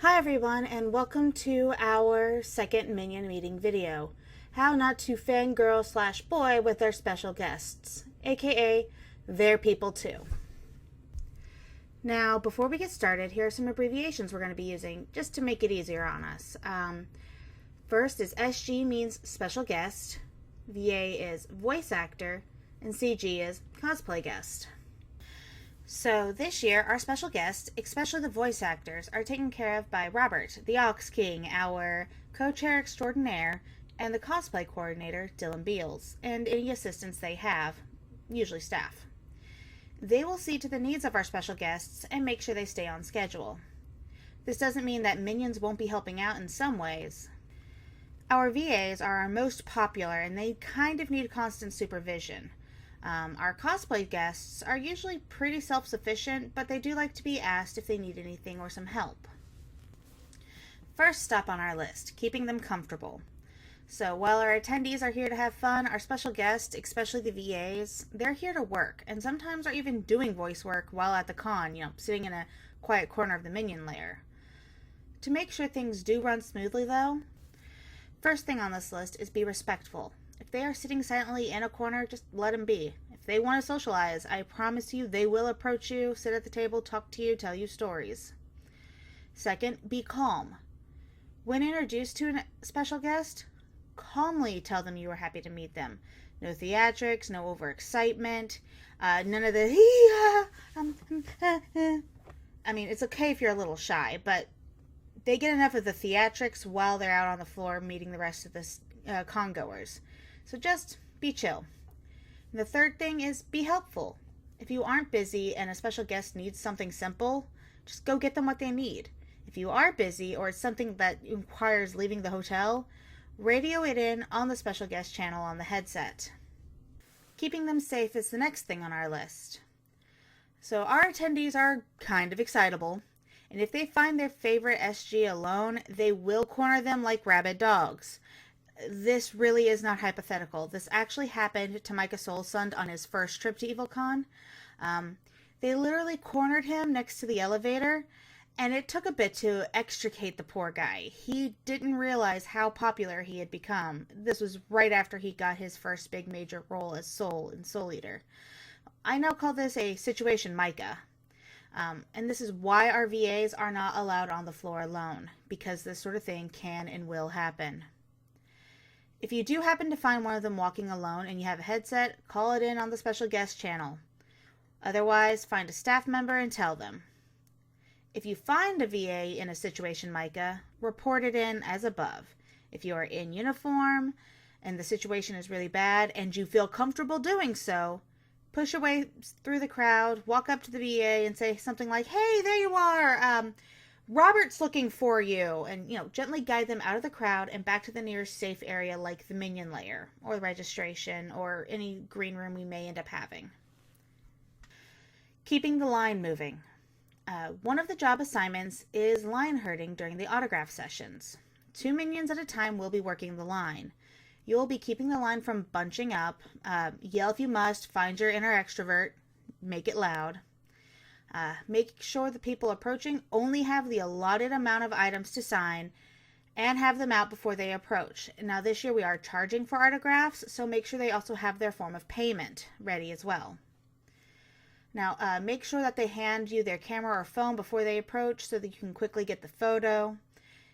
Hi everyone, and welcome to our second Minion meeting video. How not to fangirl slash boy with our special guests, aka their people too. Now, before we get started, here are some abbreviations we're going to be using just to make it easier on us. First is SG means special guest, VA is voice actor, and CG is cosplay guest. So this year, our special guests, especially the voice actors, are taken care of by Robert, the Ox King, our co-chair extraordinaire, and the cosplay coordinator, Dylan Beals, and any assistants they have, usually staff. They will see to the needs of our special guests and make sure they stay on schedule. This doesn't mean that Minions won't be helping out in some ways. Our VAs are our most popular and they kind of need constant supervision. Our cosplay guests are usually pretty self-sufficient, but they do like to be asked if they need anything or some help. First stop on our list, keeping them comfortable. So while our attendees are here to have fun, our special guests, especially the VAs, they're here to work, and sometimes are even doing voice work while at the con, sitting in a quiet corner of the Minion lair. To make sure things do run smoothly though, first thing on this list is be respectful. If they are sitting silently in a corner, just let them be. If they want to socialize, I promise you they will approach you, sit at the table, talk to you, tell you stories. Second, be calm. When introduced to a special guest, calmly tell them you are happy to meet them. No theatrics, no overexcitement, none of the I mean, it's okay if you're a little shy, but they get enough of the theatrics while they're out on the floor meeting the rest of the con-goers. So just be chill. And the third thing is be helpful. If you aren't busy and a special guest needs something simple, just go get them what they need. If you are busy or it's something that requires leaving the hotel, radio it in on the special guest channel on the headset. Keeping them safe is the next thing on our list. So our attendees are kind of excitable, and if they find their favorite SG alone, they will corner them like rabid dogs. This really is not hypothetical. This actually happened to Micah Soulsund on his first trip to EvilCon. They literally cornered him next to the elevator, and it took a bit to extricate the poor guy. He didn't realize how popular he had become. This was right after he got his first big major role as Soul in Soul Eater. I now call this a situation Micah. And this is why our VAs are not allowed on the floor alone, because this sort of thing can and will happen. If you do happen to find one of them walking alone and you have a headset, call it in on the special guest channel. Otherwise, find a staff member and tell them. If you find a VA in a situation Micah, report it in as above. If you are in uniform and the situation is really bad and you feel comfortable doing so, push away through the crowd, walk up to the VA and say something like, "Hey, there you are. Robert's looking for you," and gently guide them out of the crowd and back to the nearest safe area like the Minion lair or the registration or any green room we may end up having. Keeping the line moving. One of the job assignments is line herding during the autograph sessions. 2 Minions at a time will be working the line. You will be keeping the line from bunching up. Yell if you must, find your inner extrovert, make it loud. Make sure the people approaching only have the allotted amount of items to sign and have them out before they approach. Now this year we are charging for autographs, so make sure they also have their form of payment ready as well. Now make sure that they hand you their camera or phone before they approach so that you can quickly get the photo.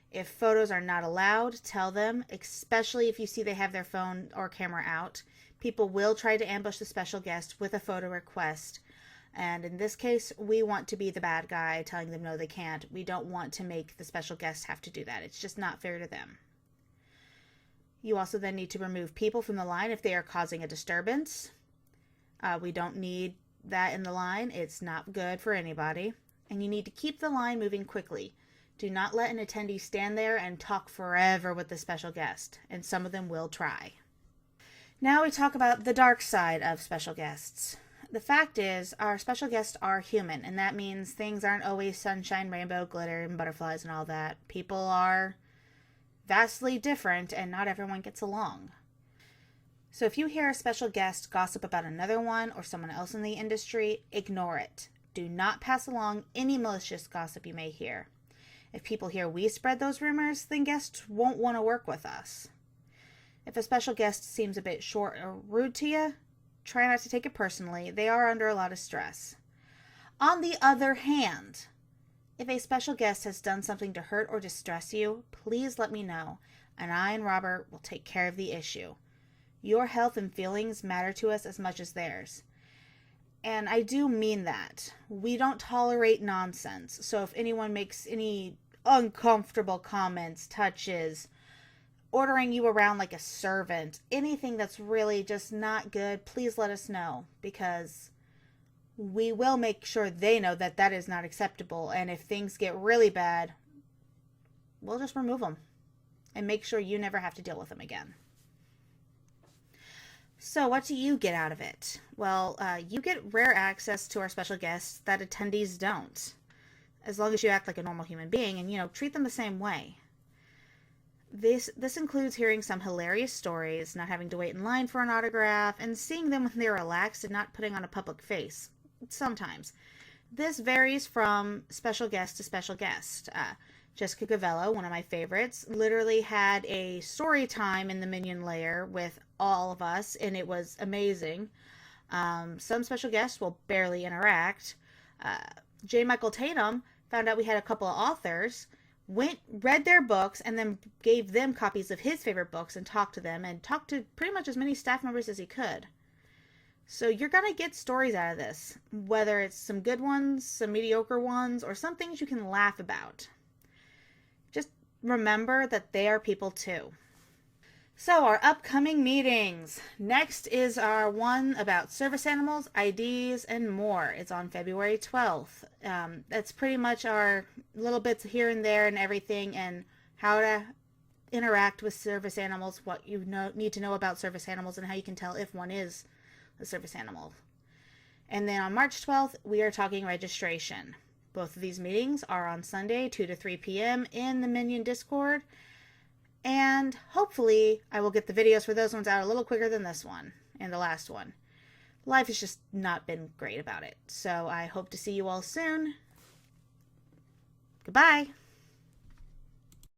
If photos are not allowed, tell them, especially if you see they have their phone or camera out. People will try to ambush the special guest with a photo request. And in this case, we want to be the bad guy telling them no, they can't. We don't want to make the special guests have to do that. It's just not fair to them. You also then need to remove people from the line if they are causing a disturbance. We don't need that in the line. It's not good for anybody. And you need to keep the line moving quickly. Do not let an attendee stand there and talk forever with the special guest. And some of them will try. Now we talk about the dark side of special guests. The fact is, our special guests are human, and that means things aren't always sunshine, rainbow, glitter, and butterflies and all that. People are vastly different, and not everyone gets along. So if you hear a special guest gossip about another one or someone else in the industry, ignore it. Do not pass along any malicious gossip you may hear. If people hear we spread those rumors, then guests won't want to work with us. If a special guest seems a bit short or rude to you, try not to take it personally. They are under a lot of stress. On the other hand, if a special guest has done something to hurt or distress you, please let me know, and I and Robert will take care of the issue. Your health and feelings matter to us as much as theirs. And I do mean that. We don't tolerate nonsense, so if anyone makes any uncomfortable comments, touches, ordering you around like a servant, anything that's really just not good, please let us know, because we will make sure they know that that is not acceptable. And if things get really bad, we'll just remove them and make sure you never have to deal with them again. So what do you get out of it? Well, you get rare access to our special guests that attendees don't, as long as you act like a normal human being and, treat them the same way. This includes hearing some hilarious stories, not having to wait in line for an autograph, and seeing them when they're relaxed and not putting on a public face. Sometimes. This varies from special guest to special guest. Jessica Gavello, one of my favorites, literally had a story time in the Minion lair with all of us, and it was amazing. Some special guests will barely interact. J. Michael Tatum found out we had a couple of authors, read their books, and then gave them copies of his favorite books and talked to them, and talked to pretty much as many staff members as he could. So you're going to get stories out of this, whether it's some good ones, some mediocre ones, or some things you can laugh about. Just remember that they are people too. So our upcoming meetings. Next is our one about service animals, IDs, and more. It's on February 12th. That's pretty much our little bits here and there and everything, and how to interact with service animals, what you need to know about service animals, and how you can tell if one is a service animal. And then on March 12th, we are talking registration. Both of these meetings are on Sunday, 2 to 3 p.m. in the Minion Discord. And hopefully I will get the videos for those ones out a little quicker than this one and the last one. Life has just not been great about it. So I hope to see you all soon. Goodbye.